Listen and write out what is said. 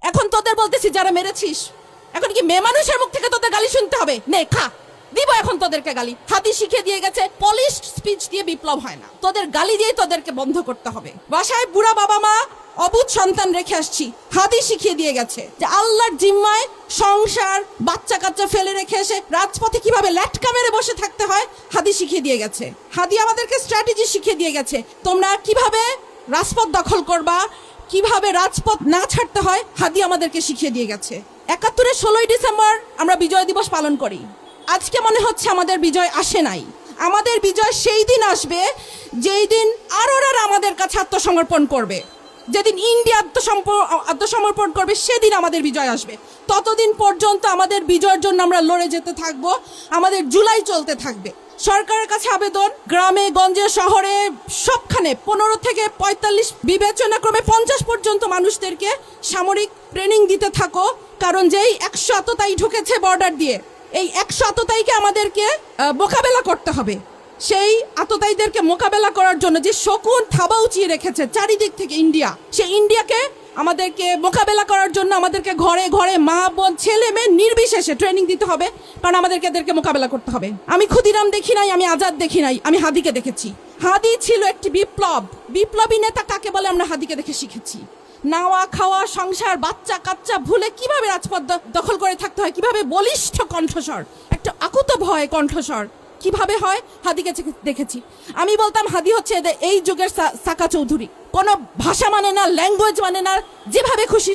এখন তোদের বলতেছি যারা মেরেছিস, এখন কি মেয়ে মানুষের মুখ থেকে তোদের গালি শুনতে হবে? নে খা, দিব এখন তোদেরকে গালি। হাদি শিখিয়ে দিয়ে গেছে পলিশড স্পিচ দিয়ে বিপ্লব হয় না, তোদের গালি দিয়ে তোদেরকে বন্ধ করতে হবে। বাসায় বুড়া বাবা মা অবুঝ সন্তান রেখে আসছি, হাদি শিখিয়ে দিয়ে গেছে যে আল্লাহর জিম্মায় সংসার বাচ্চা কাচ্চা ফেলে রেখে এসে রাজপথে কিভাবে ল্যাটকা মেরে বসে থাকতে হয় হাদি শিখিয়ে দিয়ে গেছে। হাদি আমাদেরকে স্ট্র্যাটেজি শিখিয়ে দিয়ে গেছে, তোমরা কিভাবে রাজপথ দখল করবা, কিভাবে রাজপথ না ছাড়তে হয় হাদি আমাদেরকে শিখিয়ে দিয়ে গেছে। ৭১-এর ১৬ই ডিসেম্বর আমরা বিজয় দিবস পালন করি। আজকে মনে হচ্ছে আমাদের বিজয় আসে নাই। আমাদের বিজয় সেই দিন আসবে যেই দিন আরোরা আমাদের কাছে আত্মসমর্পণ করবে, যেদিন ইন্ডিয়া আত্মসমর্পণ করবে সেদিন আমাদের বিজয় আসবে। ততদিন পর্যন্ত আমাদের বিজয়ের জন্য আমরা লড়ে যেতে থাকবো, আমাদের জুলাই চলতে থাকবে। সরকারের কাছে আবেদন, গ্রামে গঞ্জে শহরে সবখানে ১৫ থেকে ৪৫ বিবেচনাক্রমে ৫০ পর্যন্ত মানুষদেরকে সামরিক ট্রেনিং দিতে থাকো, কারণ যেই ১০০ আততায়ী ঢুকেছে বর্ডার দিয়ে, এই ১০০ আততায়ীকে আমাদেরকে মোকাবেলা করতে হবে। সেই আততায়ীদেরকে মোকাবেলা করার জন্য যে শকুন থাবা উঁচিয়ে রেখেছে চারিদিক থেকে ইন্ডিয়া, সেই ইন্ডিয়াকে আমাদেরকে মোকাবেলা করার জন্য আমাদেরকে ঘরে ঘরে মা বোন ছেলে মেয়ে নির্বিশেষে ট্রেনিং দিতে হবে, কারণ আমাদেরকে এদেরকে মোকাবেলা করতে হবে। আমি ক্ষুদিরাম দেখি নাই, আমি আজাদ দেখি নাই, আমি হাদিকে দেখেছি। হাদি ছিল একটি বিপ্লবী নেতা কাকে বলে আমরা হাদিকে দেখে শিখেছি। নাওয়া খাওয়া সংসার বাচ্চা কাচ্চা ভুলে কিভাবে রাজপথ দখল করে থাকতে হয়, কিভাবে বলিষ্ঠ কণ্ঠস্বর, একটা আকুত ভয় কণ্ঠস্বর কিভাবে হয় হাদিকে দেখেছি। আমি বলতাম হাদি হচ্ছে এই যুগের সাকা চৌধুরী, কোনো ভাষা মানে না, ল্যাঙ্গুয়েজ মানে না, যেভাবে খুশি